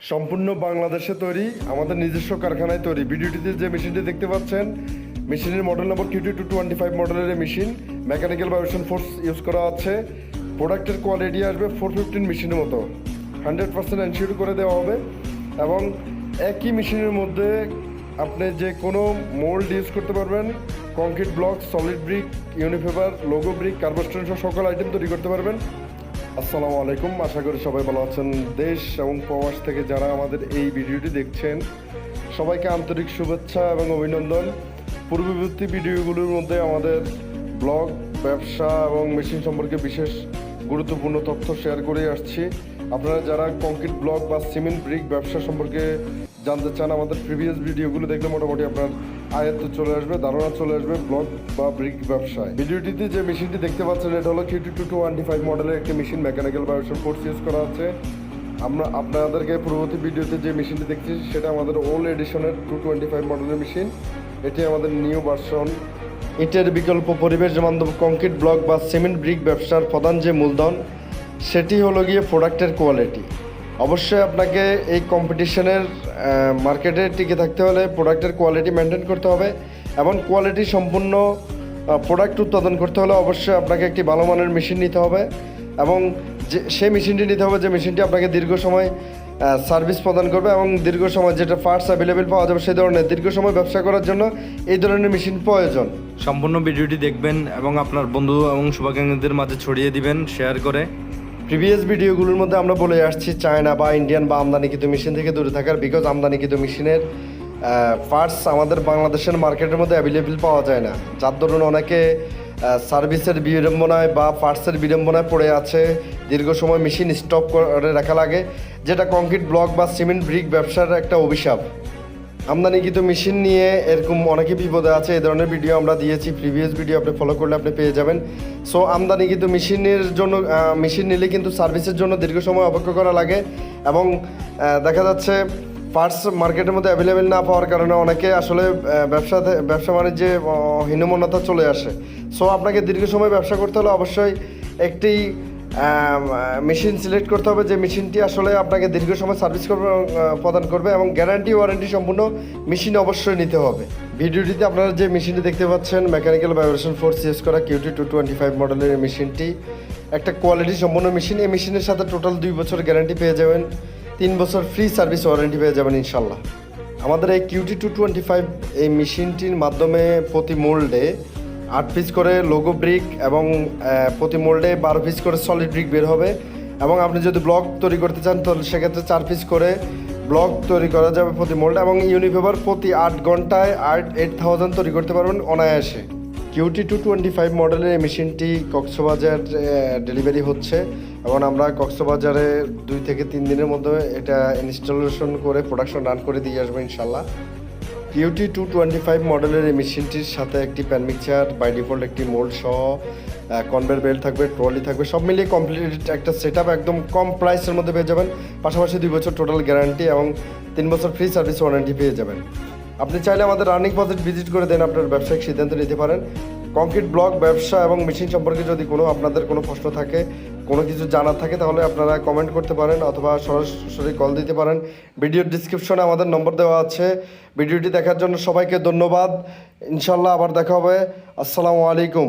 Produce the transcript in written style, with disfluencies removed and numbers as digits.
সম্পূর্ণ বাংলাদেশে তৈরি, আমাদের নিজস্ব কারখানায় তৈরি। ভিডিওটিতে যে মেশিনটি দেখতে পাচ্ছেন, মেশিনের মডেল নম্বর QT225 মডেলের এই machine. Mechanical vibration force use করা আছে। প্রোডাক্টের কোয়ালিটি আসবে 415 মেশিনের মতো, 100% এনশিওর করে দেওয়া হবে। এবং একই মেশিনের মধ্যে আপনি যে কোনো মোল্ড ইউজ করতে পারবেন। Concrete block, solid brick, unipaver, logo brick, kerbstone সহ সকল আইটেম তৈরি করতে পারবেন। আসসালামু আলাইকুম, আশা করি সবাই ভালো আছেন। দেশ এবং প্রবাস থেকে যারা আমাদের এই ভিডিওটি দেখছেন, সবাইকে আন্তরিক শুভেচ্ছা এবং অভিনন্দন। পূর্ববর্তী ভিডিওগুলোর মধ্যে আমাদের ব্লগ, ব্যবসা এবং মেশিন সম্পর্কে বিশেষ গুরুত্বপূর্ণ তথ্য শেয়ার করে আসছি। আপনারা যারা কংক্রিট ব্লক বা সিমেন্ট ব্রিক ব্যবসা সম্পর্কে জানতে চান, আমাদের প্রিভিয়াস ভিডিওগুলো দেখলে মোটামুটি আপনার আয়ত্ত চলে আসবে, ধারণা চলে আসবে ব্লক বা ব্রিক ব্যবসায়। ভিডিওটিতে যে মেশিনটি দেখতে পাচ্ছেন, এটা হলো QT225 মডেলের একটি machine. Mechanical vibration force use করা আছে। আমরা আপনাদেরকে পূর্ববর্তী ভিডিওতে যে মেশিনটি দেখছি, সেটা আমাদের ওল্ড এডিশনের 225 মডেলের মেশিন। এটি আমাদের নিউ ভার্সন। ইটের বিকল্প পরিবেশ বান্ধব কংক্রিট ব্লক বা সিমেন্ট ব্রিক ব্যবসার প্রধান যে মূলধন, সেটি হলো গিয়ে প্রোডাক্টের কোয়ালিটি। অবশ্যই আপনাকে এই কম্পিটিশনের মার্কেটে টিকে থাকতে হলে প্রোডাক্টের কোয়ালিটি মেনটেন করতে হবে, এবং কোয়ালিটি সম্পূর্ণ প্রোডাক্ট উৎপাদন করতে হলে অবশ্যই আপনাকে একটি ভালো মানের মেশিন নিতে হবে, এবং সেই মেশিনটি নিতে হবে যে মেশিনটি আপনাকে দীর্ঘ সময় সার্ভিস প্রদান করবে, এবং দীর্ঘ সময় যেটা পার্টস অ্যাভেলেবেল পাওয়া যাবে সেই ধরনের দীর্ঘ সময় ব্যবসা করার জন্য এই ধরনের মেশিন প্রয়োজন। সম্পূর্ণ ভিডিওটি দেখবেন এবং আপনার বন্ধু এবং শুভাকাঙ্ক্ষীদের মাঝে ছড়িয়ে দিবেন শেয়ার করে। প্রিভিয়াস ভিডিওগুলোর মধ্যে আমরা বলে আসছি চায়না বা ইন্ডিয়ান বা আমদানিকৃত মেশিন থেকে দূরে থাকার, বিকজ আমদানিকৃত মেশিনের পার্টস আমাদের বাংলাদেশের মার্কেটের মধ্যে অ্যাভেলেবেল পাওয়া যায় না, যার দরুন অনেকে সার্ভিসের বিড়ম্বনায় বা পার্টসের বিড়ম্বনায় পড়ে আছে। দীর্ঘ সময় মেশিন স্টপ করে রাখা লাগে, যেটা কংক্রিট ব্লক বা সিমেন্ট ব্রিক ব্যবসার একটা অভিশাপ। আমদানিকৃত মেশিন নিয়ে এরকম অনেকে বিপদে আছে। এই ধরনের ভিডিও আমরা দিয়েছি, প্রিভিয়াস ভিডিও আপনি ফলো করলে আপনি পেয়ে যাবেন। সো আমদানিকৃত মেশিনের জন্য মেশিন নিলে কিন্তু সার্ভিসের জন্য দীর্ঘ সময় অপেক্ষা করা লাগে, এবং দেখা যাচ্ছে পার্টস মার্কেটের মধ্যে অ্যাভেলেবেল না পাওয়ার কারণে অনেকে আসলে ব্যবসা বাণিজ্যে হীনমন্যতা চলে আসে। সো আপনাকে দীর্ঘ সময় ব্যবসা করতে হলে অবশ্যই একটি মেশিন সিলেক্ট করতে হবে, যে মেশিনটি আসলে আপনাকে দীর্ঘ সময় সার্ভিস প্রদান করবে, এবং গ্যারান্টি ওয়ারেন্টি সম্পূর্ণ মেশিন অবশ্যই নিতে হবে। ভিডিওটিতে আপনারা যে মেশিনটি দেখতে পাচ্ছেন, মেকানিক্যাল ভাইব্রেশন ফোর্স ইউজ করা QT225 মডেলের এই মেশিনটি একটা কোয়ালিটি সম্পূর্ণ মেশিন। এই মেশিনের সাথে টোটাল 2 বছর গ্যারান্টি পেয়ে যাবেন, 3 বছর ফ্রি সার্ভিস ওয়ারেন্টি পেয়ে যাবেন ইনশাল্লাহ। আমাদের এই QT225 এই মেশিনটির মাধ্যমে প্রতি মোল্ডে 8 পিস করে লোগো ব্রিক এবং প্রতি মোল্ডে 12 পিস করে সলিড ব্রিক বের হবে, এবং আপনি যদি ব্লক তৈরি করতে চান তাহলে সেক্ষেত্রে 4 পিস করে ব্লক তৈরি করা যাবে প্রতি মোল্ডে, এবং ইউনিফেবার প্রতি 8 ঘন্টায় 8000 তৈরি করতে পারবেন অনায়াসে। QT225 মডেলের এই মেশিনটি কক্সবাজার ডেলিভারি হচ্ছে, এবং আমরা কক্সবাজারে 2 থেকে 3 দিনের মধ্যে এটা ইনস্টলেশন করে প্রোডাকশন রান করে দিয়ে আসবো ইনশাল্লাহ। QT225 মডেলের এই মেশিনটির সাথে একটি প্যান মিক্সার, বাই ডিফল্ট একটি মোল্ড সহ কনভেয়ার বেল্ট থাকবে, ট্রলি থাকবে, সব মিলিয়ে কমপ্লিট একটা সেট আপ একদম কম প্রাইসের মধ্যে পেয়ে যাবেন। পাশাপাশি 2 বছর টোটাল গ্যারান্টি এবং 3 বছর ফ্রি সার্ভিস ওয়ারেন্টি পেয়ে যাবেন। আপনি চাইলে আমাদের রানিং প্রজেক্ট ভিজিট করে দেন, আপনার ব্যবসায়িক সিদ্ধান্ত নিতে পারেন। কংক্রিট ব্লক ব্যবসা এবং মেশিন সম্পর্কে যদি আপনাদের কোনো প্রশ্ন থাকে, কোনো কিছু জানার থাকে, তাহলে আপনারা কমেন্ট করতে পারেন অথবা সরাসরি কল দিতে পারেন। ভিডিওর ডিসক্রিপশনে আমাদের নম্বর দেওয়া আছে। ভিডিওটি দেখার জন্য সবাইকে ধন্যবাদ। ইনশাল্লাহ আবার দেখা হবে। আসসালামু আলাইকুম।